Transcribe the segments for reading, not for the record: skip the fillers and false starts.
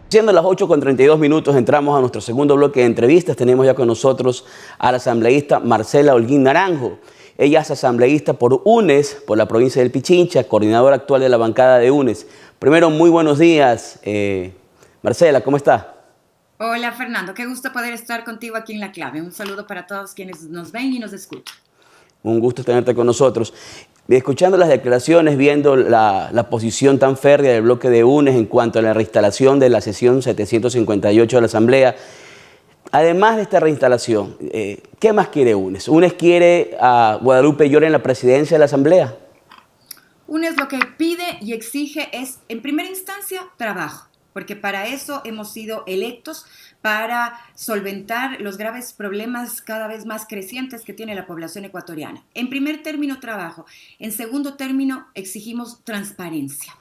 Siendo las 8:32, entramos a nuestro segundo bloque de entrevistas. Tenemos ya con nosotros a la asambleísta Marcela Holguín Naranjo. Ella es asambleísta por UNES, por la provincia del Pichincha, coordinadora actual de la bancada de UNES. Primero, muy buenos días. Marcela, ¿cómo está? Hola Fernando, qué gusto poder estar contigo aquí en La Clave. Un saludo para todos quienes nos ven y nos escuchan. Un gusto tenerte con nosotros. Escuchando las declaraciones, viendo la posición tan férrea del bloque de UNES en cuanto a la reinstalación de la sesión 758 de la Asamblea, además de esta reinstalación, ¿qué más quiere UNES? ¿UNES quiere a Guadalupe Llori en la presidencia de la Asamblea? UNES lo que pide y exige es, en primera instancia, trabajo, porque para eso hemos sido electos, para solventar los graves problemas cada vez más crecientes que tiene la población ecuatoriana. En primer término, trabajo. En segundo término, exigimos transparencia.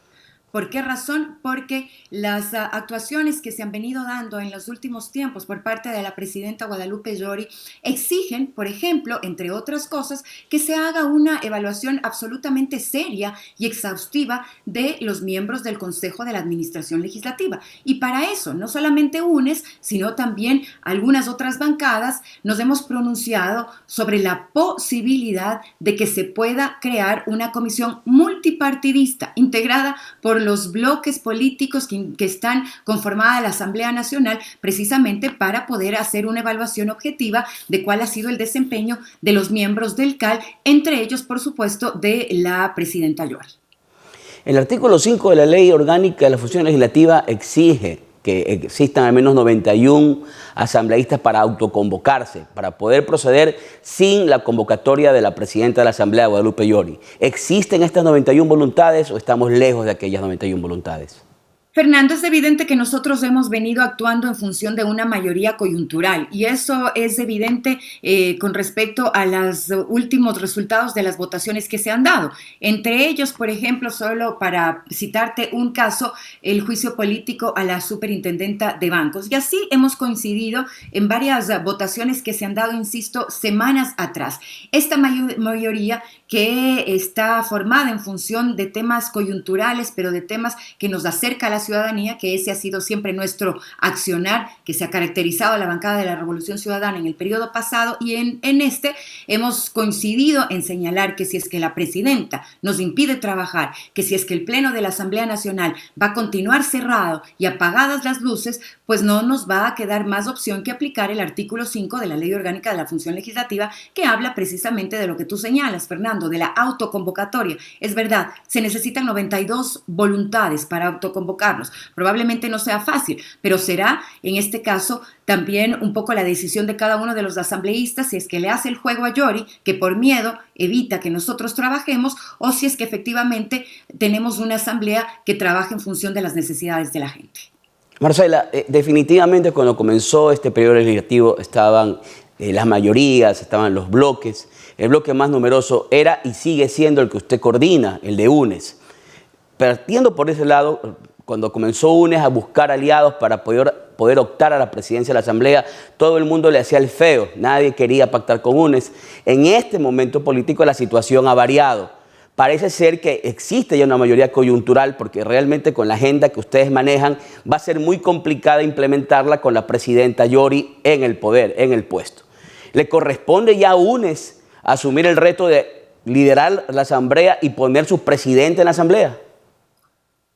¿Por qué razón? Porque las actuaciones que se han venido dando en los últimos tiempos por parte de la presidenta Guadalupe Llori exigen, por ejemplo, entre otras cosas, que se haga una evaluación absolutamente seria y exhaustiva de los miembros del Consejo de la Administración Legislativa. Y para eso, no solamente UNES, sino también algunas otras bancadas, nos hemos pronunciado sobre la posibilidad de que se pueda crear una comisión multipartidista integrada por los bloques políticos que están conformada la Asamblea Nacional, precisamente para poder hacer una evaluación objetiva de cuál ha sido el desempeño de los miembros del CAL, entre ellos, por supuesto, de la presidenta Llori. El artículo 5 de la Ley Orgánica de la Función Legislativa exige que existan al menos 91 asambleístas para autoconvocarse, para poder proceder sin la convocatoria de la presidenta de la Asamblea, Guadalupe Llori. ¿Existen estas 91 voluntades o estamos lejos de aquellas 91 voluntades? Fernando, es evidente que nosotros hemos venido actuando en función de una mayoría coyuntural y eso es evidente con respecto a los últimos resultados de las votaciones que se han dado. Entre ellos, por ejemplo, solo para citarte un caso, el juicio político a la superintendenta de bancos. Y así hemos coincidido en varias votaciones que se han dado, insisto, semanas atrás. Esta mayoría que está formada en función de temas coyunturales, pero de temas que nos acerca a la ciudadanía, que ese ha sido siempre nuestro accionar, que se ha caracterizado a la bancada de la Revolución Ciudadana en el periodo pasado y en este hemos coincidido en señalar que si es que la presidenta nos impide trabajar, que si es que el Pleno de la Asamblea Nacional va a continuar cerrado y apagadas las luces, pues no nos va a quedar más opción que aplicar el artículo 5 de la Ley Orgánica de la Función Legislativa, que habla precisamente de lo que tú señalas, Fernando, de la autoconvocatoria. Es verdad, se necesitan 92 voluntades para autoconvocarnos. Probablemente no sea fácil, pero será en este caso también un poco la decisión de cada uno de los asambleístas si es que le hace el juego a Llori, que por miedo evita que nosotros trabajemos, o si es que efectivamente tenemos una asamblea que trabaje en función de las necesidades de la gente. Marcela, definitivamente cuando comenzó este periodo legislativo estaban las mayorías, estaban los bloques. El bloque más numeroso era y sigue siendo el que usted coordina, el de UNES. Partiendo por ese lado, cuando comenzó UNES a buscar aliados para poder optar a la presidencia de la Asamblea, todo el mundo le hacía el feo, nadie quería pactar con UNES. En este momento político la situación ha variado. Parece ser que existe ya una mayoría coyuntural porque realmente con la agenda que ustedes manejan va a ser muy complicada implementarla con la presidenta Llori en el poder, en el puesto. Le corresponde ya a UNES asumir el reto de liderar la Asamblea y poner su presidente en la Asamblea.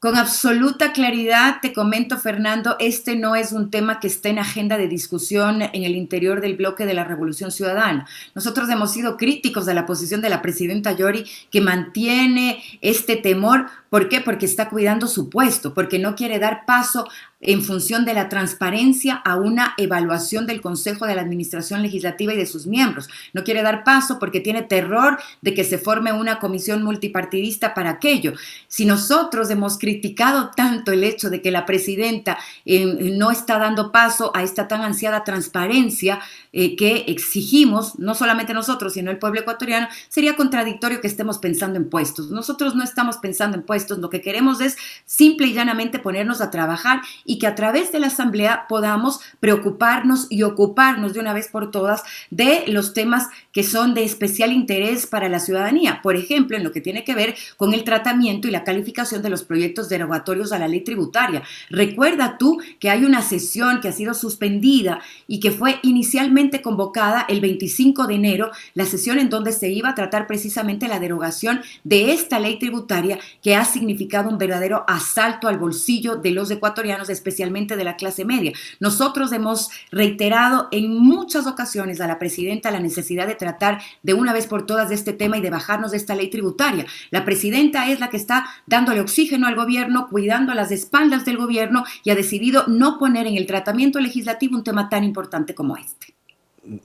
Con absoluta claridad te comento, Fernando, este no es un tema que esté en agenda de discusión en el interior del bloque de la Revolución Ciudadana. Nosotros hemos sido críticos de la posición de la presidenta Llori, que mantiene este temor. ¿Por qué? Porque está cuidando su puesto, porque no quiere dar paso en función de la transparencia a una evaluación del Consejo de la Administración Legislativa y de sus miembros. No quiere dar paso porque tiene terror de que se forme una comisión multipartidista para aquello. Si nosotros hemos criticado tanto el hecho de que la presidenta no está dando paso a esta tan ansiada transparencia que exigimos, no solamente nosotros, sino el pueblo ecuatoriano, sería contradictorio que estemos pensando en puestos. Nosotros no estamos pensando en puestos, lo que queremos es simple y llanamente ponernos a trabajar y que a través de la Asamblea podamos preocuparnos y ocuparnos de una vez por todas de los temas que son de especial interés para la ciudadanía. Por ejemplo, en lo que tiene que ver con el tratamiento y la calificación de los proyectos derogatorios a la ley tributaria. Recuerda tú que hay una sesión que ha sido suspendida y que fue inicialmente convocada el 25 de enero, la sesión en donde se iba a tratar precisamente la derogación de esta ley tributaria que ha significado un verdadero asalto al bolsillo de los ecuatorianos, especialmente de la clase media. Nosotros hemos reiterado en muchas ocasiones a la presidenta la necesidad de tratar de una vez por todas de este tema y de bajarnos de esta ley tributaria. La presidenta es la que está dándole oxígeno al gobierno, cuidando las espaldas del gobierno y ha decidido no poner en el tratamiento legislativo un tema tan importante como este.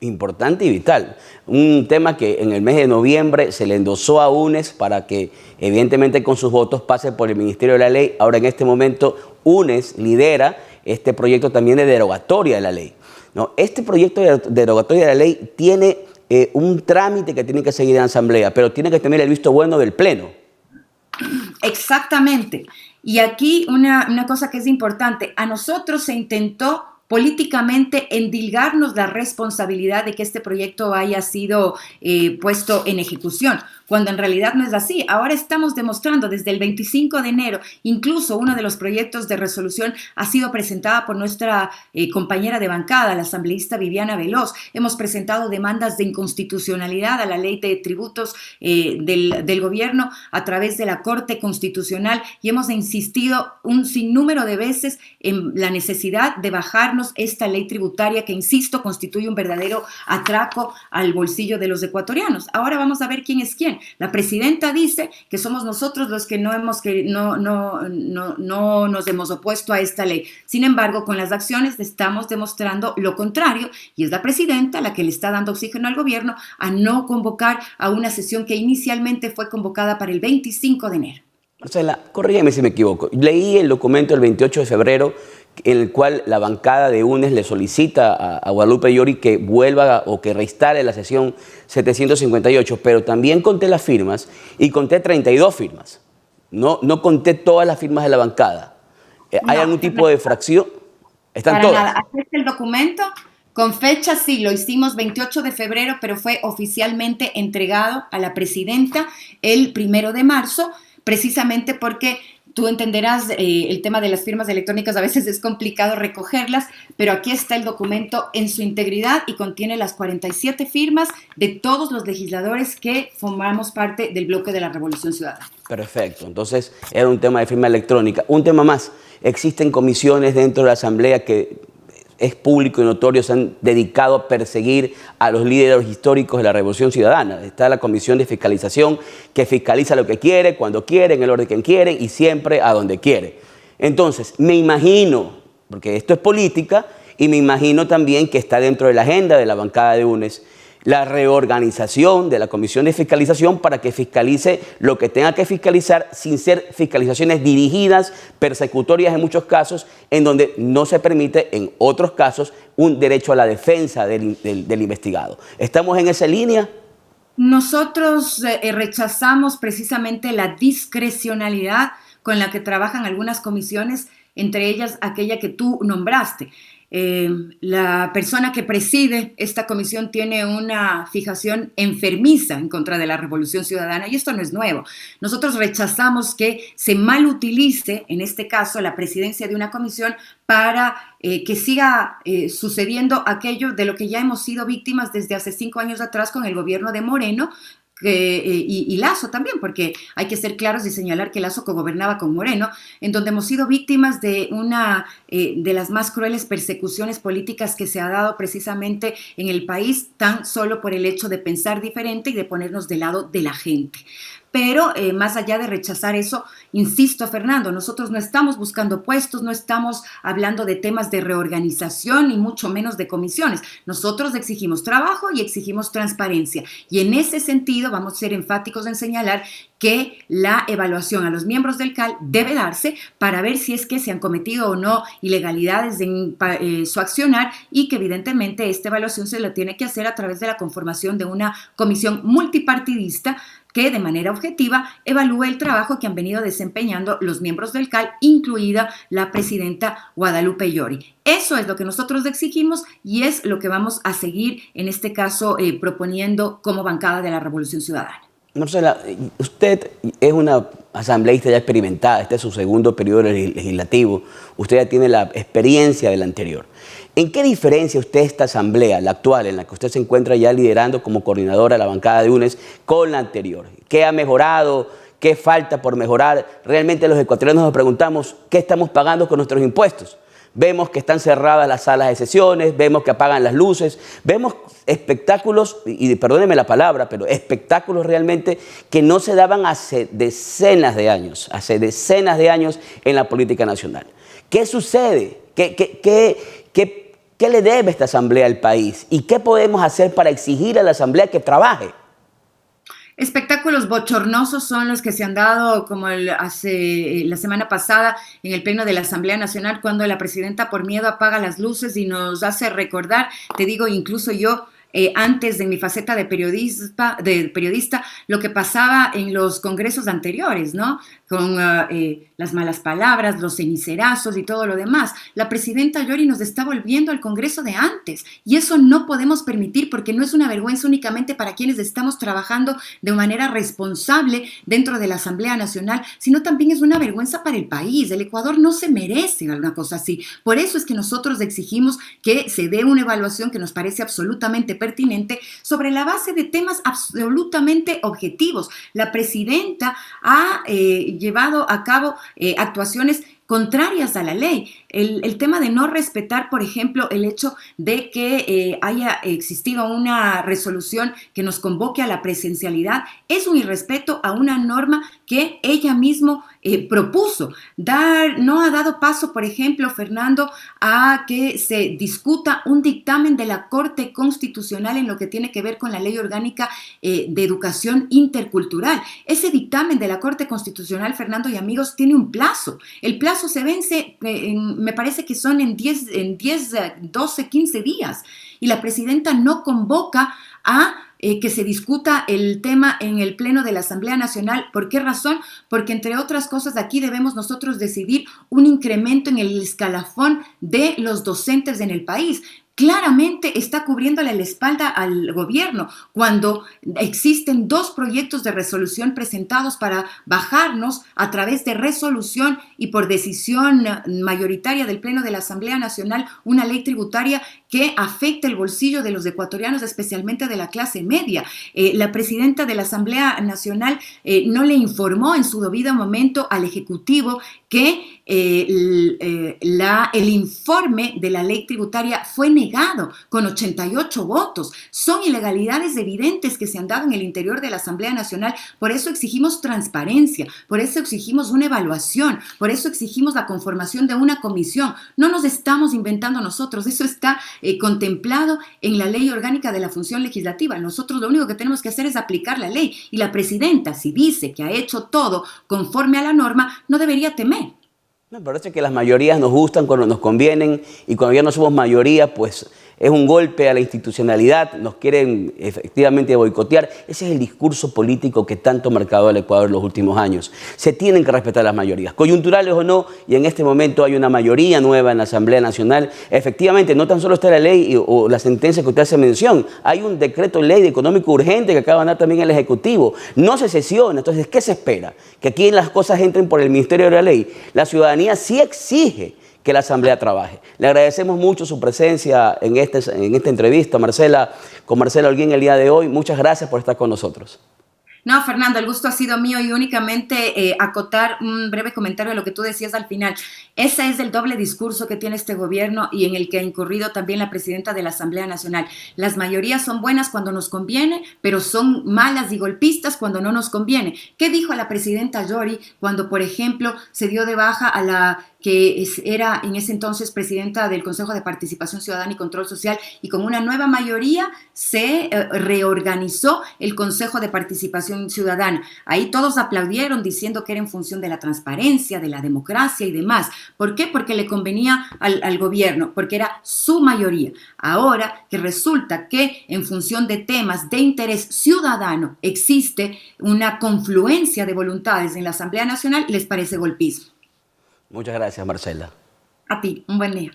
Importante y vital. Un tema que en el mes de noviembre se le endosó a UNES para que evidentemente con sus votos pase por el Ministerio de la Ley. Ahora en este momento UNES lidera este proyecto también de derogatoria de la ley, ¿no? Este proyecto de derogatoria de la ley tiene un trámite que tiene que seguir en la Asamblea, pero tiene que tener el visto bueno del Pleno. Exactamente. Y aquí una cosa que es importante, a nosotros se intentó políticamente endilgarnos la responsabilidad de que este proyecto haya sido puesto en ejecución, cuando en realidad no es así. Ahora estamos demostrando desde el 25 de enero, incluso uno de los proyectos de resolución ha sido presentada por nuestra compañera de bancada, la asambleísta Viviana Veloz. Hemos presentado demandas de inconstitucionalidad a la ley de tributos del gobierno a través de la Corte Constitucional y hemos insistido un sinnúmero de veces en la necesidad de bajarnos esta ley tributaria que, insisto, constituye un verdadero atraco al bolsillo de los ecuatorianos. Ahora vamos a ver quién es quién. La presidenta dice que somos nosotros los que no nos hemos opuesto a esta ley. Sin embargo, con las acciones estamos demostrando lo contrario y es la presidenta la que le está dando oxígeno al gobierno a no convocar a una sesión que inicialmente fue convocada para el 25 de enero. Marcela, corrígeme si me equivoco. Leí el documento el 28 de febrero en el cual la bancada de UNES le solicita a Guadalupe Llori que vuelva o que reinstale la sesión 758, pero también conté las firmas y conté 32 firmas. No conté todas las firmas de la bancada. ¿Hay algún tipo de fracción? ¿Están para todas? Nada. Aquí está el documento. Con fecha sí, lo hicimos 28 de febrero, pero fue oficialmente entregado a la presidenta el 1 de marzo, precisamente porque tú entenderás, el tema de las firmas electrónicas a veces es complicado recogerlas, pero aquí está el documento en su integridad y contiene las 47 firmas de todos los legisladores que formamos parte del bloque de la Revolución Ciudadana. Perfecto, entonces era un tema de firma electrónica. Un tema más, existen comisiones dentro de la Asamblea que es público y notorio, se han dedicado a perseguir a los líderes históricos de la Revolución Ciudadana. Está la Comisión de Fiscalización que fiscaliza lo que quiere, cuando quiere, en el orden que quiere y siempre a donde quiere. Entonces, me imagino, porque esto es política, y me imagino también que está dentro de la agenda de la bancada de UNES, la reorganización de la Comisión de Fiscalización para que fiscalice lo que tenga que fiscalizar sin ser fiscalizaciones dirigidas, persecutorias en muchos casos, en donde no se permite en otros casos un derecho a la defensa del investigado. ¿Estamos en esa línea? Nosotros rechazamos precisamente la discrecionalidad con la que trabajan algunas comisiones, entre ellas aquella que tú nombraste. La persona que preside esta comisión tiene una fijación enfermiza en contra de la Revolución Ciudadana y esto no es nuevo. Nosotros rechazamos que se mal utilice, en este caso, la presidencia de una comisión para que siga sucediendo aquello de lo que ya hemos sido víctimas desde hace 5 años atrás con el gobierno de Moreno, y Lasso también, porque hay que ser claros y señalar que Lasso cogobernaba con Moreno, en donde hemos sido víctimas de una de las más crueles persecuciones políticas que se ha dado precisamente en el país, tan solo por el hecho de pensar diferente y de ponernos del lado de la gente. Pero más allá de rechazar eso, insisto, Fernando, nosotros no estamos buscando puestos, no estamos hablando de temas de reorganización ni mucho menos de comisiones. Nosotros exigimos trabajo y exigimos transparencia. Y en ese sentido vamos a ser enfáticos en señalar que la evaluación a los miembros del CAL debe darse para ver si es que se han cometido o no ilegalidades en su accionar, y que evidentemente esta evaluación se la tiene que hacer a través de la conformación de una comisión multipartidista que de manera objetiva evalúe el trabajo que han venido desempeñando los miembros del CAL, incluida la presidenta Guadalupe Llori. Eso es lo que nosotros exigimos y es lo que vamos a seguir, en este caso, proponiendo como bancada de la Revolución Ciudadana. Marcela, usted es una asambleísta ya experimentada, este es su segundo periodo legislativo, usted ya tiene la experiencia del anterior. ¿En qué diferencia usted esta asamblea, la actual, en la que usted se encuentra ya liderando como coordinadora de la bancada de UNES, con la anterior? ¿Qué ha mejorado? ¿Qué falta por mejorar? Realmente los ecuatorianos nos preguntamos qué estamos pagando con nuestros impuestos. Vemos que están cerradas las salas de sesiones, vemos que apagan las luces, vemos espectáculos, y perdónenme la palabra, pero espectáculos realmente que no se daban hace decenas de años en la política nacional. ¿Qué sucede? ¿Qué le debe esta asamblea al país? ¿Y qué podemos hacer para exigir a la asamblea que trabaje? Espectáculos bochornosos son los que se han dado, como hace la semana pasada en el pleno de la Asamblea Nacional, cuando la presidenta por miedo apaga las luces y nos hace recordar, te digo, incluso yo, antes de mi faceta de periodista, lo que pasaba en los congresos anteriores, ¿no? Con las malas palabras, los cenicerazos y todo lo demás. La presidenta Llori nos está volviendo al Congreso de antes, y eso no podemos permitir, porque no es una vergüenza únicamente para quienes estamos trabajando de manera responsable dentro de la Asamblea Nacional, sino también es una vergüenza para el país. El Ecuador no se merece alguna cosa así. Por eso es que nosotros exigimos que se dé una evaluación que nos parece absolutamente pertinente sobre la base de temas absolutamente objetivos. La presidenta ha llevado a cabo actuaciones contrarias a la ley. El tema de no respetar, por ejemplo, el hecho de que haya existido una resolución que nos convoque a la presencialidad, es un irrespeto a una norma que ella misma propuso. No ha dado paso, por ejemplo, Fernando, a que se discuta un dictamen de la Corte Constitucional en lo que tiene que ver con la Ley Orgánica de Educación Intercultural. Ese dictamen de la Corte Constitucional, Fernando y amigos, tiene un plazo. El plazo se vence, me parece que son en 10, 12, 15 días. Y la presidenta no convoca a que se discuta el tema en el Pleno de la Asamblea Nacional. ¿Por qué razón? Porque, entre otras cosas, aquí debemos nosotros decidir un incremento en el escalafón de los docentes en el país. Claramente está cubriéndole la espalda al gobierno cuando existen 2 proyectos de resolución presentados para bajarnos a través de resolución y por decisión mayoritaria del Pleno de la Asamblea Nacional una ley tributaria que afecta el bolsillo de los ecuatorianos, especialmente de la clase media. La presidenta de la Asamblea Nacional no le informó en su debido momento al Ejecutivo que el informe de la ley tributaria fue negado con 88 votos. Son ilegalidades evidentes que se han dado en el interior de la Asamblea Nacional. Por eso exigimos transparencia, por eso exigimos una evaluación, por eso exigimos la conformación de una comisión. No nos estamos inventando nosotros, eso está contemplado en la Ley Orgánica de la Función Legislativa. Nosotros lo único que tenemos que hacer es aplicar la ley, y la presidenta, si dice que ha hecho todo conforme a la norma, no debería temer. Me parece que las mayorías nos gustan cuando nos convienen, y cuando ya no somos mayoría, pues es un golpe a la institucionalidad, nos quieren efectivamente boicotear. Ese es el discurso político que tanto ha marcado al Ecuador en los últimos años. Se tienen que respetar las mayorías, coyunturales o no, y en este momento hay una mayoría nueva en la Asamblea Nacional. Efectivamente, no tan solo está la ley o la sentencia que usted hace mención, hay un decreto ley de económico urgente que acaba de dar también el Ejecutivo. No se sesiona, entonces, ¿qué se espera? Que aquí las cosas entren por el Ministerio de la Ley. La ciudadanía sí exige que la Asamblea trabaje. Le agradecemos mucho su presencia en esta entrevista, Marcela, con Marcela Holguín el día de hoy. Muchas gracias por estar con nosotros. No, Fernando, el gusto ha sido mío, y únicamente acotar un breve comentario de lo que tú decías al final. Ese es el doble discurso que tiene este gobierno y en el que ha incurrido también la presidenta de la Asamblea Nacional. Las mayorías son buenas cuando nos conviene, pero son malas y golpistas cuando no nos conviene. ¿Qué dijo la presidenta Llori cuando, por ejemplo, se dio de baja a la que era en ese entonces presidenta del Consejo de Participación Ciudadana y Control Social, y con una nueva mayoría se reorganizó el Consejo de Participación Ciudadana. Ahí todos aplaudieron diciendo que era en función de la transparencia, de la democracia y demás. ¿Por qué? Porque le convenía al gobierno, porque era su mayoría. Ahora que resulta que en función de temas de interés ciudadano existe una confluencia de voluntades en la Asamblea Nacional, les parece golpismo. Muchas gracias, Marcela. A ti, un buen día.